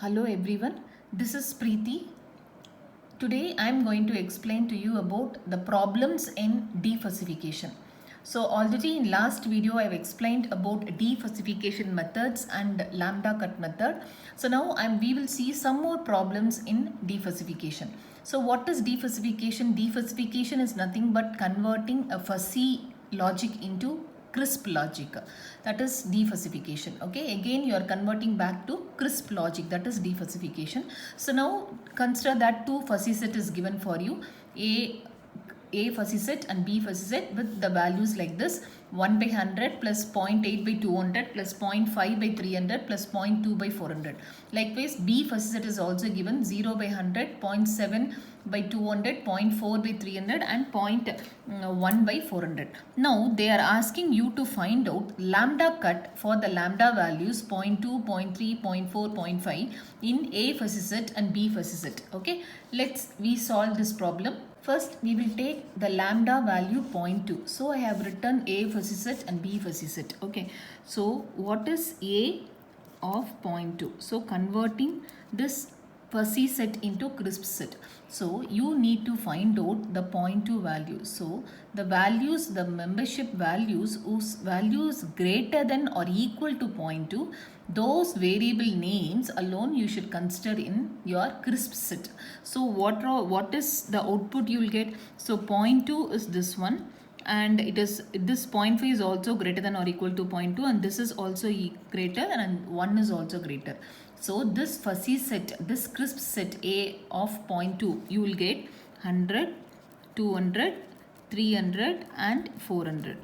Hello everyone, this is Preeti. Today I am going to explain to you about the problems in defalsification. So already in last video I have explained about defalsification methods and lambda cut method. So now we will see some more problems in defalsification. So what is defalsification? Defalsification is nothing but converting a fuzzy logic into crisp logic, that is defalsification. Okay, again you are converting back to crisp logic, that is defalsification. So now consider that two fuzzy set is given for you, a fuzzy set and B fuzzy set with the values like this: 1 by 100 plus 0.8 by 200 plus 0.5 by 300 plus 0.2 by 400. Likewise, B fuzzy set is also given: 0 by 100, 0.7 by 200, 0.4 by 300 and 0.1 by 400. Now they are asking you to find out lambda cut for the lambda values 0.2, 0.3, 0.4, 0.5 in A fuzzy set and B fuzzy set. Okay, we solve this problem. First, we will take the lambda value 0.2. So I have written A fuzzy set and B fuzzy set. Okay, so what is A of 0.2? So converting this fuzzy set into crisp set. So you need to find out the 0.2 value. So the values, the membership values whose value is greater than or equal to 0.2, those variable names alone you should consider in your crisp set. So what is the output you will get? So 0.2 is this one, and it is this 0.5 is also greater than or equal to 0.2, and this is also greater and 1 is also greater. So this fuzzy set, this crisp set A of 0.2, you will get 100, 200, 300 and 400.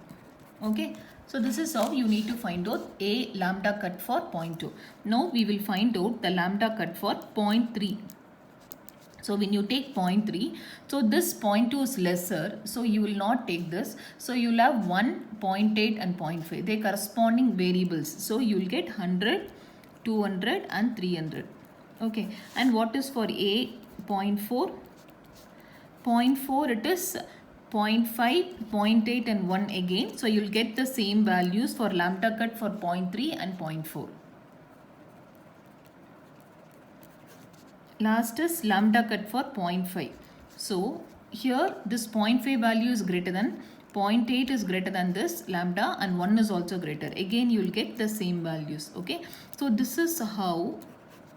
Okay, so this is how you need to find out A lambda cut for 0.2. Now we will find out the lambda cut for 0.3. So when you take 0.3, so this 0.2 is lesser, so you will not take this. So you will have 1, 0.8 and 0.5. They corresponding variables. So you will get 100, 200 and 300. Okay, and what is for A 0.4? 0.4 it is 0.5, 0.8 and 1 again. So you will get the same values for lambda cut for 0.3 and 0.4. Last is lambda cut for 0.5. So here this 0.5 value is greater than, 0.8 is greater than this lambda, and 1 is also greater. Again you will get the same values. Okay, so this is how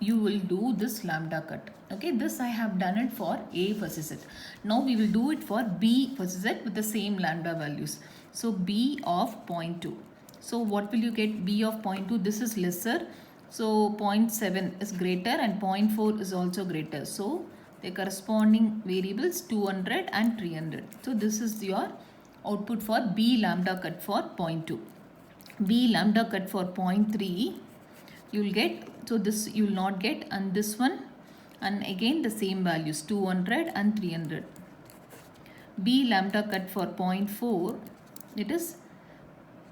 you will do this lambda cut. Okay, this I have done it for A fuzzy set. Now we will do it for B fuzzy set with the same lambda values. So B of 0.2. So what will you get? B of 0.2, this is lesser. So 0.7 is greater and 0.4 is also greater. So the corresponding variables 200 and 300. So this is your output for B lambda cut for 0.2. B lambda cut for 0.3 you will get, so this you will not get, and this one, and again the same values 200 and 300. B lambda cut for 0.4, it is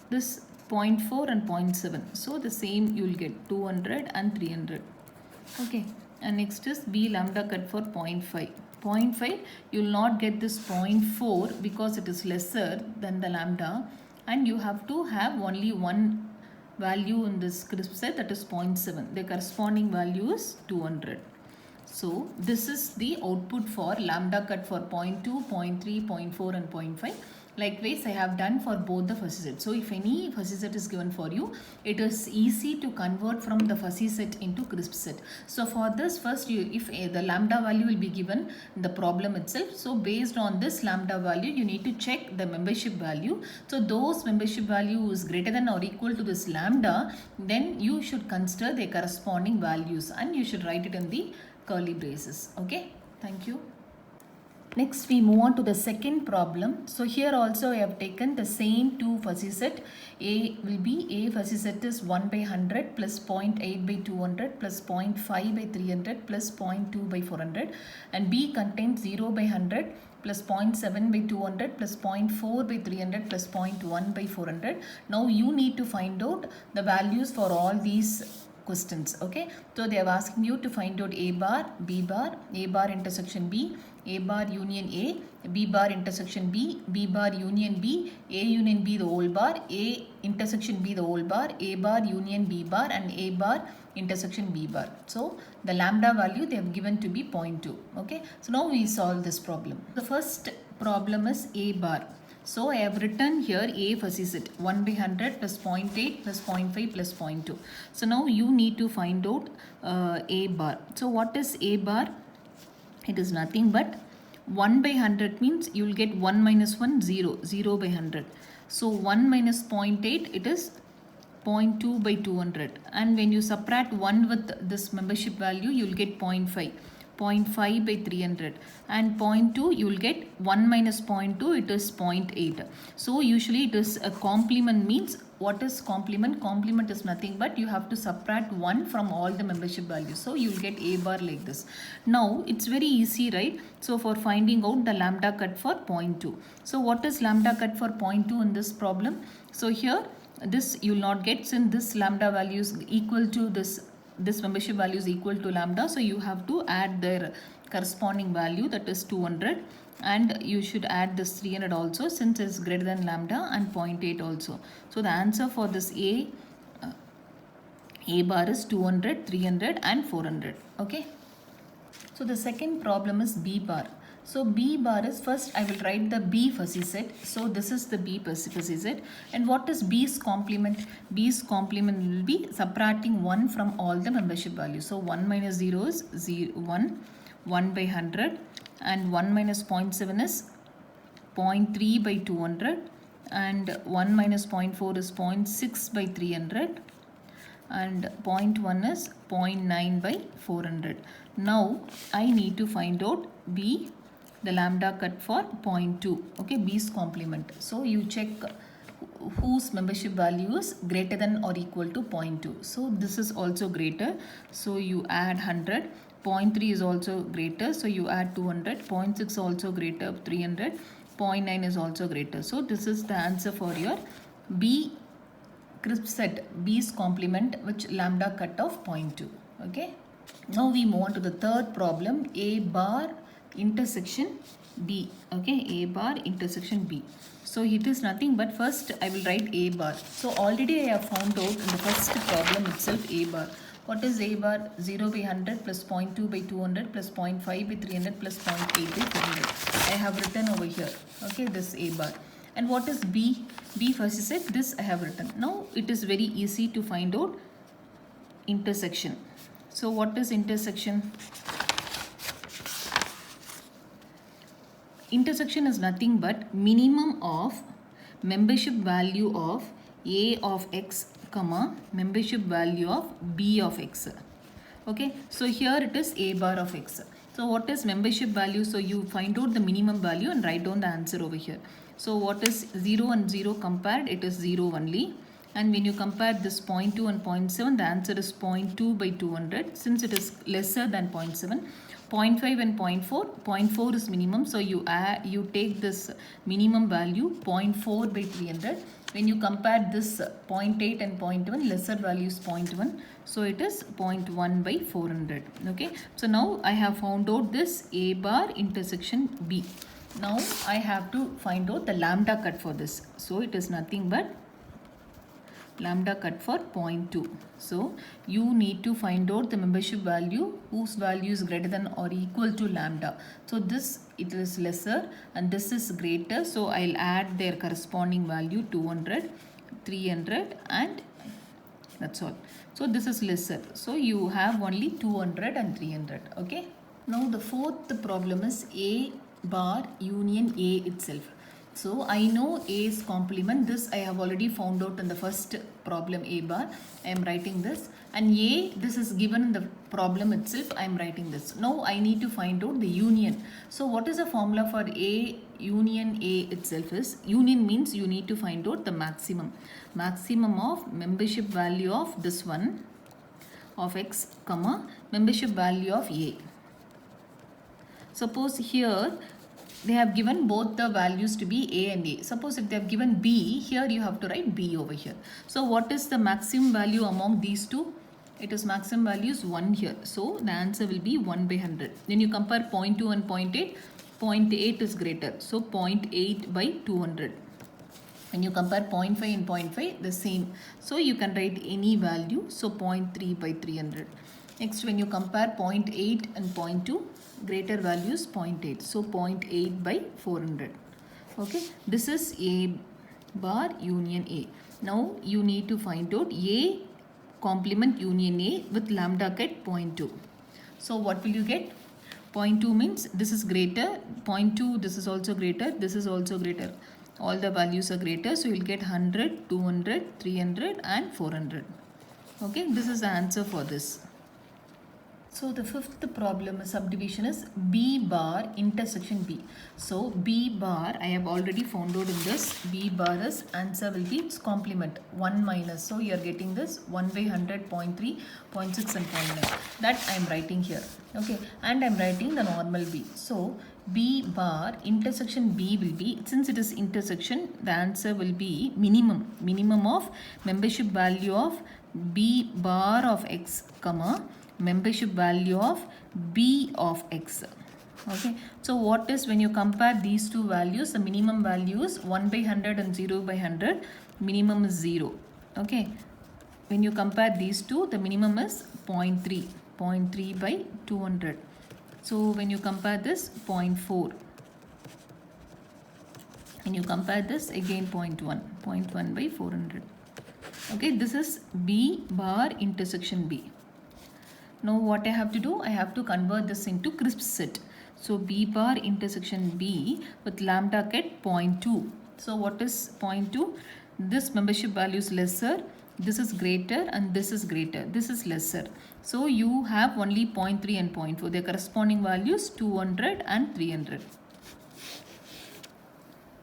this 0.4 and 0.7. So the same you will get 200 and 300. Okay, and next is B lambda cut for 0.5. 0.5 you will not get this 0.4 because it is lesser than the lambda, and you have to have only one value in this crisp set, that is 0.7. The corresponding value is 200. So this is the output for lambda cut for 0.2, 0.3, 0.4 and 0.5. Likewise, I have done for both the fuzzy set. So if any fuzzy set is given for you, it is easy to convert from the fuzzy set into crisp set. So for this, first if the lambda value will be given in the problem itself. So based on this lambda value, you need to check the membership value. So those membership value is greater than or equal to this lambda, then you should consider the corresponding values and you should write it in the curly braces. Okay, thank you. Next we move on to the second problem. So here also I have taken the same two fuzzy set. A will be, A fuzzy set is 1 by 100 plus 0.8 by 200 plus 0.5 by 300 plus 0.2 by 400, and B contains 0 by 100 plus 0.7 by 200 plus 0.4 by 300 plus 0.1 by 400. Now you need to find out the values for all these questions. Okay, so they are asking you to find out A bar, B bar, A bar intersection B, A bar union A, B bar intersection B, B bar union B, A union B the whole bar, A intersection B the whole bar, A bar union B bar, and A bar intersection B bar. So the lambda value they have given to be 0.2. Okay, so now we solve this problem. The first problem is A bar. So I have written here A fuzzy set 1 by 100 plus 0.8 plus 0.5 plus 0.2. So now you need to find out A bar. So what is A bar? It is nothing but 1 by 100 means you will get 1 minus 1 0, 0 by 100. So 1 minus 0.8 it is 0.2 by 200, and when you subtract 1 with this membership value you will get 0.5. 0.5 by 300, and 0.2 you will get 1 minus 0.2, it is 0.8. So usually it is a complement. Means what is complement? Complement is nothing but you have to subtract 1 from all the membership values. So you will get A bar like this. Now it's very easy, right? So for finding out the lambda cut for 0.2. So what is lambda cut for 0.2 in this problem? So here this you will not get, since this lambda value is equal to this membership value is equal to lambda, so you have to add their corresponding value, that is 200, and you should add this 300 also since it's greater than lambda, and 0.8 also. So the answer for this A bar is 200, 300 and 400. Okay. So the second problem is B bar. So B bar is, first I will write the B fuzzy set. So this is the B fuzzy set. And what is B's complement? B's complement will be subtracting 1 from all the membership values. So 1 minus 0 is 0, 1, 1 by 100, and 1 minus 0.7 is 0.3 by 200, and 1 minus 0.4 is 0.6 by 300, and 0.1 is 0.9 by 400. Now I need to find out B, the lambda cut for 0.2. Okay, B's complement. So you check whose membership value is greater than or equal to 0.2. So this is also greater, so you add 100. 0.3 is also greater, so you add 200. 0.6 also greater, 300. 0.9 is also greater. So this is the answer for your B crisp set, B's complement, which lambda cut of 0.2. Okay. Now we move on to the third problem, A bar intersection B. Okay, A bar intersection B. So it is nothing but, first I will write A bar. So already I have found out in the first problem itself A bar. What is A bar? 0 by 100 plus 0.2 by 200 plus 0.5 by 300 plus 0.8 by 400. I have written over here. Okay, this A bar. And what is B? B fuzzy set, this I have written. Now it is very easy to find out intersection. So what is intersection? Intersection is nothing but minimum of membership value of A of X, comma, membership value of B of X. Okay, so here it is A bar of X. So what is membership value? So you find out the minimum value and write down the answer over here. So what is 0 and 0 compared? It is 0 only. And when you compare this 0.2 and 0.7, the answer is 0.2 by 200, since it is lesser than 0.7. 0.5 and 0.4, 0.4 is minimum, so you take this minimum value 0.4 by 300. When you compare this 0.8 and 0.1, lesser value is 0.1, so it is 0.1 by 400. Okay, so now I have found out this A bar intersection B. Now I have to find out the lambda cut for this. So it is nothing but lambda cut for 0.2. So you need to find out the membership value whose value is greater than or equal to lambda. So this, it is lesser and this is greater, so I'll add their corresponding value 200, 300 and that's all. So this is lesser, so you have only 200 and 300. Okay, now the fourth problem is A bar union A itself. So I know A's complement, this I have already found out in the first problem A bar. I am writing this, and A, this is given in the problem itself, I am writing this. Now I need to find out the union. So what is the formula for A union A itself is, union means you need to find out the maximum. Maximum of membership value of this one of X, comma, membership value of A. Suppose here they have given both the values to be A and A. Suppose if they have given B, here you have to write B over here. So what is the maximum value among these two? It is maximum value is 1 here. So the answer will be 1 by 100. Then you compare 0.2 and 0.8. 0.8 is greater. So 0.8 by 200. When you compare 0.5 and 0.5, the same. So you can write any value. So 0.3 by 300. Next, when you compare 0.8 and 0.2, greater value is 0.8. So 0.8 by 400. Okay, this is A bar union A. Now you need to find out A complement union A with lambda at 0.2. So what will you get? 0.2 means this is greater, 0.2 this is also greater, this is also greater. All the values are greater, so you'll get 100, 200, 300 and 400. Okay, this is the answer for this. So the fifth problem subdivision is B bar intersection B. So B bar I have already found out in this. B bar is answer will be its complement 1 minus. So you are getting this 1 by 100, 0.3, 0.6 and 0.9. That I am writing here. Okay, and I am writing the normal B. So B bar intersection B will be, since it is intersection, the answer will be minimum of membership value of B bar of X comma membership value of B of X. Okay, so what is, when you compare these two values, the minimum value is 1 by 100 and 0 by 100, minimum is 0. Okay, when you compare these two, the minimum is 0.3 by 200. So when you compare this, 0.4. When you compare this, again 0.1 by 400. Okay, this is B bar intersection B. Now what I have to do, I have to convert this into crisp set. So B bar intersection B with lambda at 0.2. So what is 0.2? This membership value is lesser, this is greater and this is greater, this is lesser. So you have only 0.3 and 0.4. Their corresponding values 200 and 300.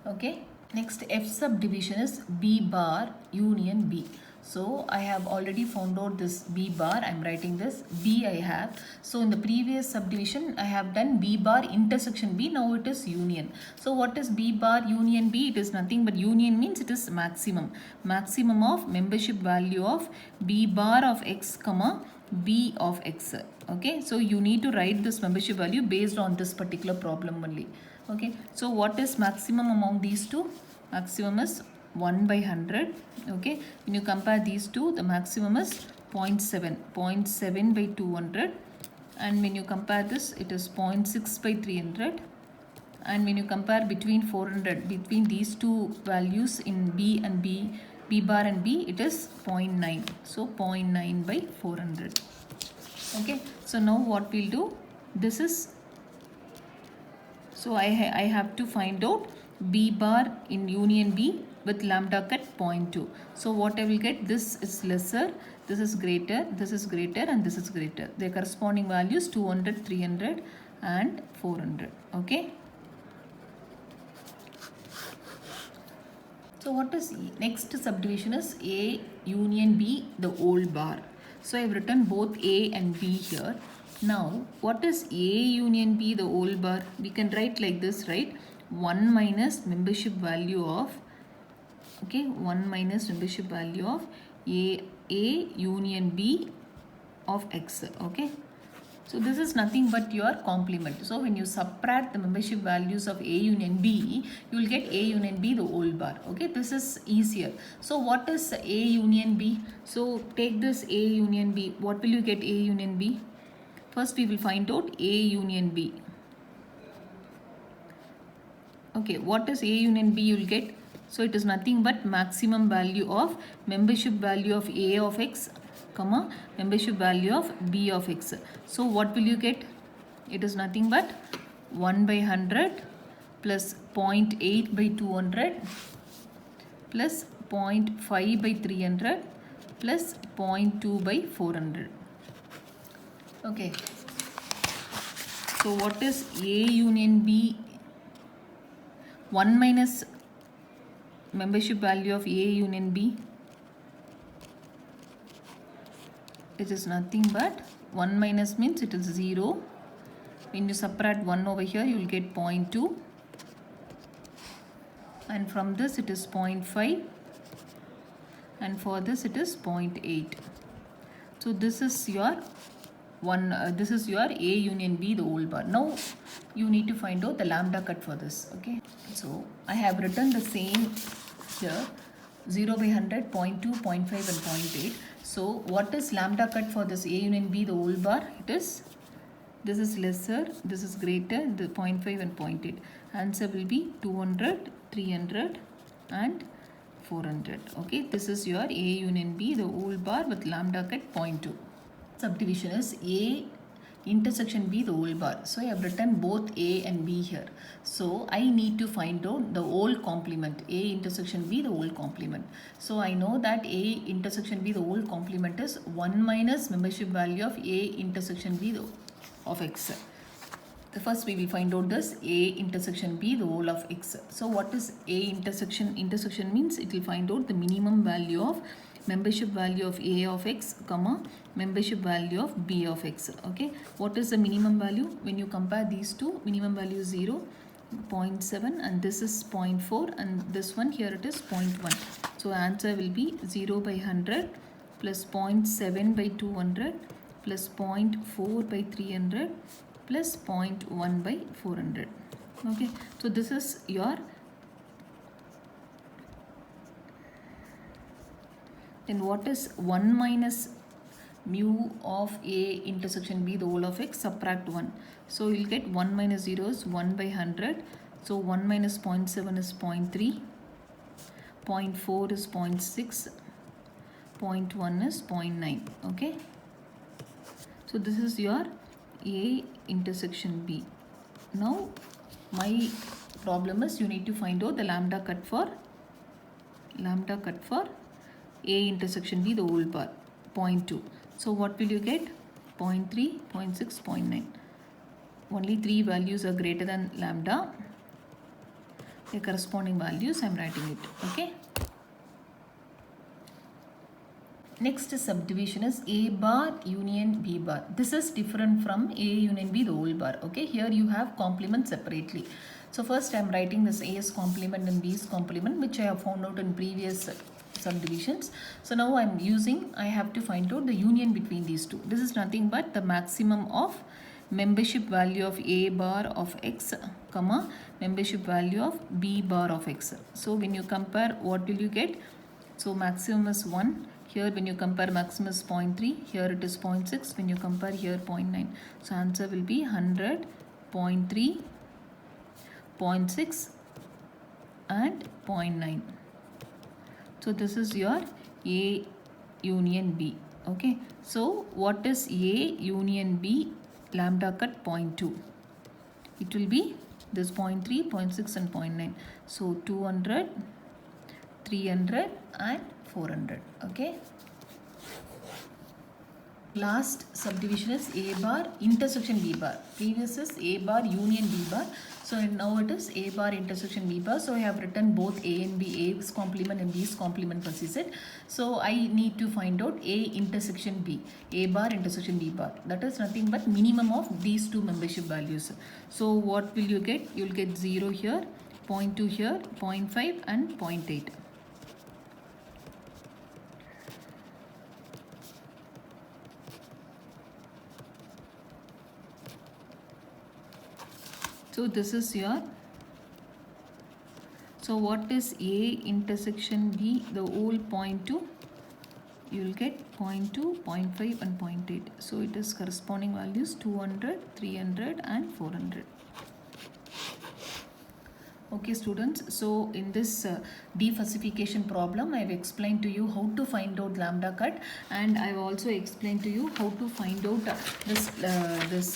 Okay. Next F subdivision is B bar union B. So I have already found out this B bar. I am writing this B I have. So in the previous subdivision I have done B bar intersection B. Now it is union. So what is B bar union B? It is nothing but union means it is maximum. Maximum of membership value of B bar of X comma B of X. Okay. So you need to write this membership value based on this particular problem only. Okay. So what is maximum among these two? Maximum is 1 by 100. Okay, when you compare these two, the maximum is 0.7 by 200, and when you compare this, it is 0.6 by 300, and when you compare between these two values in B and B bar and B, it is 0.9. So 0.9 by 400. Okay, so now what we'll do, this is, so I have to find out B bar in union B with lambda at 0.2. So what I will get, this is lesser, this is greater, and this is greater. Their corresponding values 200, 300 and 400. Okay. So what is next subdivision is A union B, the whole bar. So I have written both A and B here. Now what is A union B, the whole bar? We can write like this, right? 1 minus membership value of, okay, 1 minus membership value of A union B of X. Okay, so this is nothing but your complement. So when you subtract the membership values of A union B, you will get A union B, the whole bar. Okay, this is easier. So what is A union B? So take this A union B. What will you get A union B? First we will find out A union B. Okay, what is A union B you will get? So it is nothing but maximum value of membership value of A of X comma membership value of B of X. So what will you get? It is nothing but 1 by 100 plus 0.8 by 200 plus 0.5 by 300 plus 0.2 by 400. Okay. So what is A union B? 1 minus membership value of A union B, it is nothing but 1 minus means it is 0. When you subtract 1 over here, you will get 0.2, and from this it is 0.5, and for this it is 0.8. So this is your this is your A union B, the whole bar. Now you need to find out the lambda cut for this. Okay, so I have written the same here, 0 by 100, 0.2, 0.5 and 0.8. So what is lambda cut for this A union B, the whole bar? It is, this is lesser, this is greater, the 0.5 and 0.8. Answer will be 200, 300 and 400. Okay, this is your A union B, the whole bar with lambda cut 0.2. Subdivision is A intersection B, the whole bar. So I have written both A and B here. So I need to find out the whole complement, A intersection B, the whole complement. So I know that A intersection B, the whole complement is 1 minus membership value of A intersection B of X. The first we will find out this A intersection B, the whole of X. So what is A intersection? Intersection means it will find out the minimum value of membership value of A of X, comma, membership value of B of X. Okay, what is the minimum value? When you compare these two, minimum value is 0, 0.7 and this is 0.4 and this one here it is 0.1. So answer will be 0 by 100 plus 0.7 by 200 plus 0.4 by 300 plus 0.1 by 400. Okay, so this is your, then what is 1 minus mu of A intersection B, the whole of X? Subtract 1. So you'll get 1 minus 0 is 1 by 100. So 1 minus 0.7 is 0.3. 0.4 is 0.6. 0.1 is 0.9. Okay. So this is your A intersection B. Now my problem is you need to find out the lambda cut for A intersection B, the whole bar, 0.2. So what will you get? 0.3, 0.6, 0.9. Only 3 values are greater than lambda. The corresponding values I am writing it. Okay. Next subdivision is A bar union B bar. This is different from A union B, the whole bar. Okay, here you have complement separately. So first I am writing this A's complement and B's complement, which I have found out in previous subdivisions. So now I have to find out the union between these two. This is nothing but the maximum of membership value of A bar of X, comma, membership value of B bar of X. So when you compare, what will you get? So maximum is 1. Here when you compare, maximum is 0.3. Here it is 0.6. When you compare, here 0.9. So answer will be 100, 0.3, 0.6 and 0.9. So this is your A union B. Okay. So what is A union B? Lambda cut 0.2. It will be this 0.3, 0.6 and 0.9. So 200, 300 and 400. Okay. Last subdivision is A bar intersection B bar. Previous is A bar union B bar. So now it is A bar intersection B bar. So I have written both A and B, A's complement and B's complement persisted. So I need to find out A intersection B, A bar intersection B bar. That is nothing but minimum of these two membership values. So what will you get? You will get 0 here, 0.2 here, 0.5 and 0.8. So this is your, so what is A intersection B, the whole 0.2? You will get 0.2, 0.5 and 0.8. So it is corresponding values 200, 300 and 400. Okay students, so in this defalsification problem I have explained to you how to find out lambda cut, and I have also explained to you how to find out this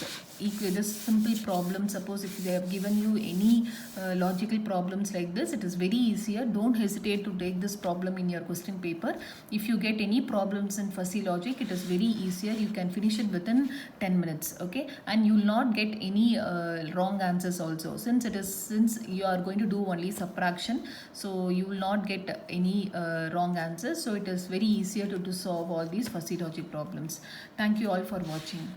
simple problem. Suppose if they have given you any logical problems like this, it is very easier. Don't hesitate to take this problem in your question paper. If you get any problems in fuzzy logic, it is very easier. You can finish it within 10 minutes. Okay, and you will not get any wrong answers also, since you are going to do only subtraction, so you will not get any wrong answers. So it is very easier to solve all these fuzzy logic problems. Thank you all for watching.